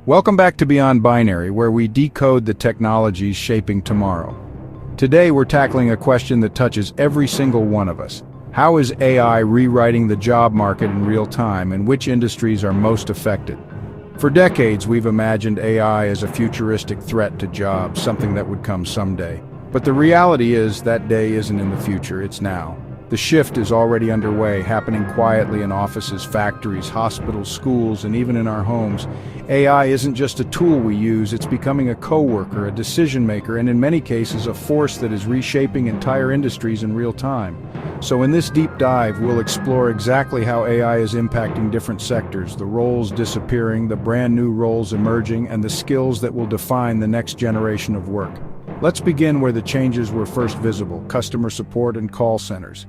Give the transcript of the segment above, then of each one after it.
Welcome back to Beyond Binary, where we decode the technologies shaping tomorrow. Today we're tackling a question that touches every single one of us. How is AI rewriting the job market in real time, and which industries are most affected? For decades, we've imagined AI as a futuristic threat to jobs, something that would come someday. But the reality is that day isn't in the future, it's now. The shift is already underway, happening quietly in offices, factories, hospitals, schools, and even in our homes. AI isn't just a tool we use, it's becoming a co-worker, a decision maker, and in many cases a force that is reshaping entire industries in real time. So in this deep dive, we'll explore exactly how AI is impacting different sectors, the roles disappearing, the brand new roles emerging, and the skills that will define the next generation of work. Let's begin where the changes were first visible: customer support and call centers.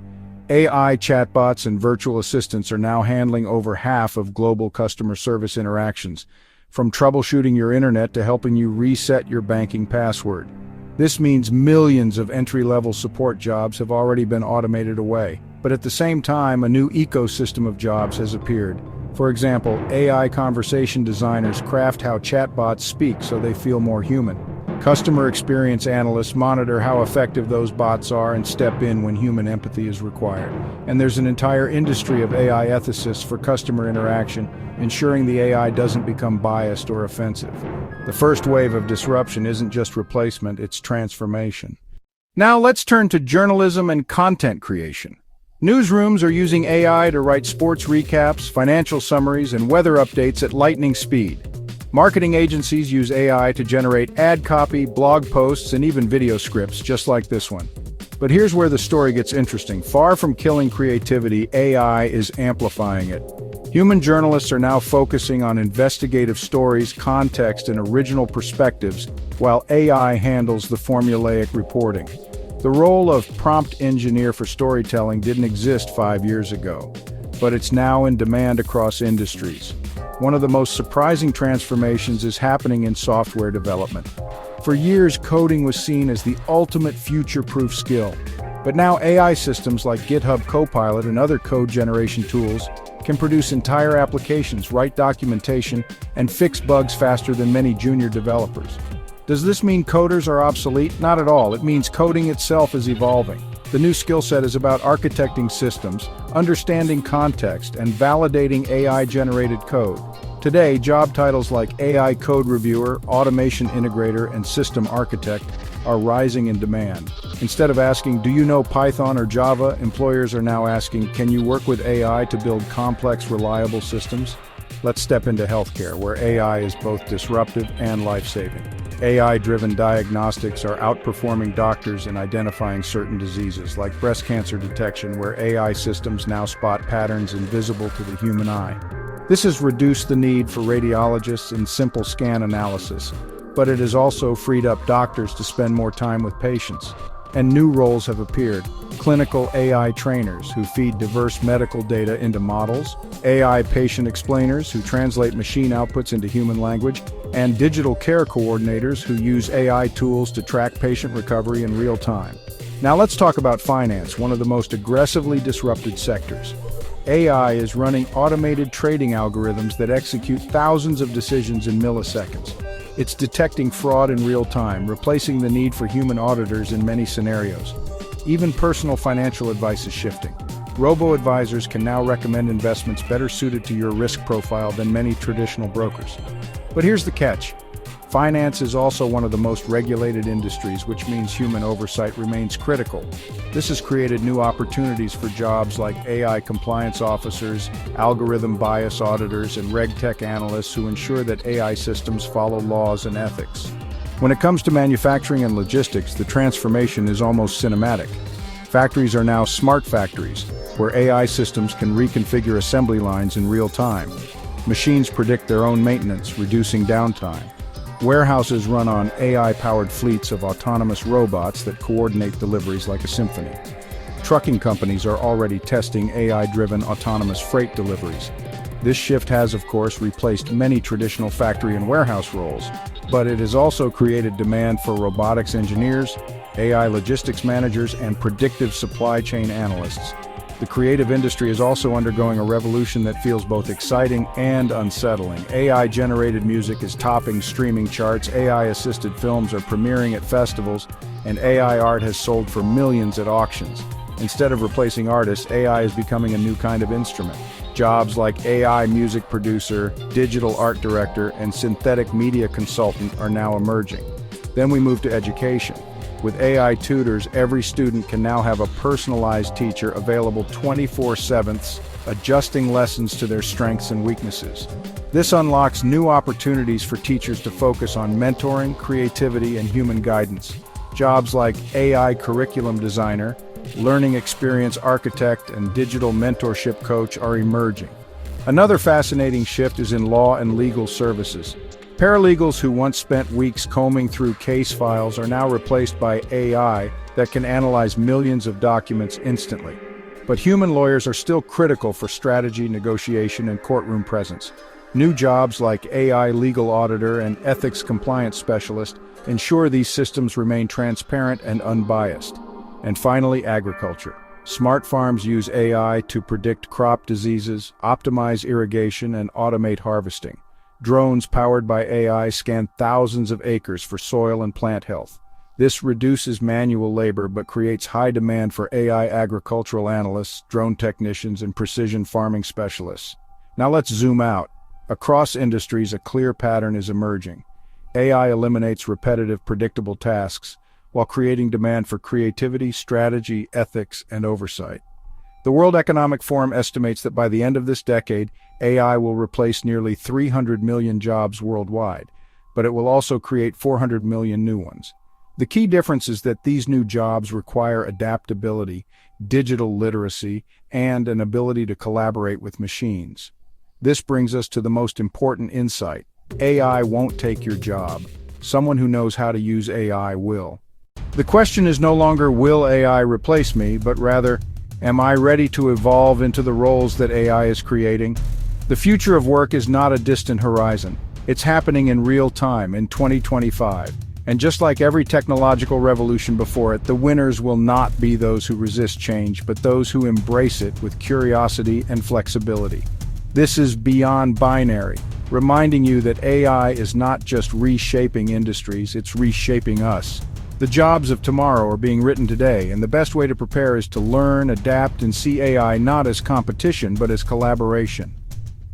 AI chatbots and virtual assistants are now handling over half of global customer service interactions, from troubleshooting your internet to helping you reset your banking password. This means millions of entry-level support jobs have already been automated away. But at the same time, a new ecosystem of jobs has appeared. For example, AI conversation designers craft how chatbots speak so they feel more human. Customer experience analysts monitor how effective those bots are and step in when human empathy is required. And there's an entire industry of AI ethicists for customer interaction, ensuring the AI doesn't become biased or offensive. The first wave of disruption isn't just replacement, it's transformation. Now let's turn to journalism and content creation. Newsrooms are using AI to write sports recaps, financial summaries, and weather updates at lightning speed. Marketing agencies use AI to generate ad copy, blog posts, and even video scripts, just like this one. But here's where the story gets interesting. Far from killing creativity, AI is amplifying it. Human journalists are now focusing on investigative stories, context, and original perspectives, while AI handles the formulaic reporting. The role of prompt engineer for storytelling didn't exist 5 years ago, but it's now in demand across industries. One of the most surprising transformations is happening in software development. For years, coding was seen as the ultimate future-proof skill. But now AI systems like GitHub Copilot and other code generation tools can produce entire applications, write documentation, and fix bugs faster than many junior developers. Does this mean coders are obsolete? Not at all. It means coding itself is evolving. The new skill set is about architecting systems, understanding context, and validating AI-generated code. Today, job titles like AI code reviewer, automation integrator, and system architect are rising in demand. Instead of asking, "Do you know Python or Java?" employers are now asking, "Can you work with AI to build complex, reliable systems?" Let's step into healthcare, where AI is both disruptive and life-saving. AI-driven diagnostics are outperforming doctors in identifying certain diseases, like breast cancer detection, where AI systems now spot patterns invisible to the human eye. This has reduced the need for radiologists and simple scan analysis, but it has also freed up doctors to spend more time with patients. And new roles have appeared: clinical AI trainers who feed diverse medical data into models, AI patient explainers who translate machine outputs into human language, and digital care coordinators who use AI tools to track patient recovery in real time. Now let's talk about finance, one of the most aggressively disrupted sectors. AI is running automated trading algorithms that execute thousands of decisions in milliseconds. It's detecting fraud in real time, replacing the need for human auditors in many scenarios. Even personal financial advice is shifting. Robo-advisors can now recommend investments better suited to your risk profile than many traditional brokers. But here's the catch. Finance is also one of the most regulated industries, which means human oversight remains critical. This has created new opportunities for jobs like AI compliance officers, algorithm bias auditors, and RegTech analysts who ensure that AI systems follow laws and ethics. When it comes to manufacturing and logistics, the transformation is almost cinematic. Factories are now smart factories, where AI systems can reconfigure assembly lines in real time. Machines predict their own maintenance, reducing downtime. Warehouses run on AI-powered fleets of autonomous robots that coordinate deliveries like a symphony. Trucking companies are already testing AI-driven autonomous freight deliveries. This shift has, of course, replaced many traditional factory and warehouse roles, but it has also created demand for robotics engineers, AI logistics managers, and predictive supply chain analysts. The creative industry is also undergoing a revolution that feels both exciting and unsettling. AI-generated music is topping streaming charts, AI-assisted films are premiering at festivals, and AI art has sold for millions at auctions. Instead of replacing artists, AI is becoming a new kind of instrument. Jobs like AI music producer, digital art director, and synthetic media consultant are now emerging. Then we move to education. With AI tutors, every student can now have a personalized teacher available 24/7, adjusting lessons to their strengths and weaknesses. This unlocks new opportunities for teachers to focus on mentoring, creativity, and human guidance. Jobs like AI curriculum designer, learning experience architect, and digital mentorship coach are emerging. Another fascinating shift is in law and legal services. Paralegals who once spent weeks combing through case files are now replaced by AI that can analyze millions of documents instantly. But human lawyers are still critical for strategy, negotiation, and courtroom presence. New jobs like AI legal auditor and ethics compliance specialist ensure these systems remain transparent and unbiased. And finally, agriculture. Smart farms use AI to predict crop diseases, optimize irrigation, and automate harvesting. Drones powered by AI scan thousands of acres for soil and plant health. This reduces manual labor but creates high demand for AI agricultural analysts, drone technicians, and precision farming specialists. Now let's zoom out. Across industries, a clear pattern is emerging. AI eliminates repetitive, predictable tasks, while creating demand for creativity, strategy, ethics, and oversight. The World Economic Forum estimates that by the end of this decade, AI will replace nearly 300 million jobs worldwide, but it will also create 400 million new ones. The key difference is that these new jobs require adaptability, digital literacy, and an ability to collaborate with machines. This brings us to the most important insight. AI won't take your job. Someone who knows how to use AI will. The question is no longer, will AI replace me, but rather, am I ready to evolve into the roles that AI is creating? The future of work is not a distant horizon. It's happening in real time, in 2025. And just like every technological revolution before it, the winners will not be those who resist change, but those who embrace it with curiosity and flexibility. This is Beyond Binary, reminding you that AI is not just reshaping industries, it's reshaping us. The jobs of tomorrow are being written today, and the best way to prepare is to learn, adapt, and see AI not as competition, but as collaboration.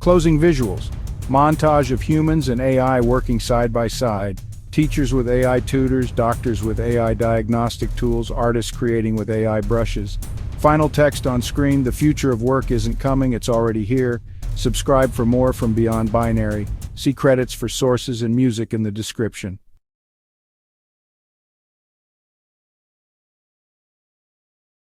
Closing visuals. Montage of humans and AI working side by side. Teachers with AI tutors, doctors with AI diagnostic tools, artists creating with AI brushes. Final text on screen, the future of work isn't coming, it's already here. Subscribe for more from Beyond Binary. See credits for sources and music in the description.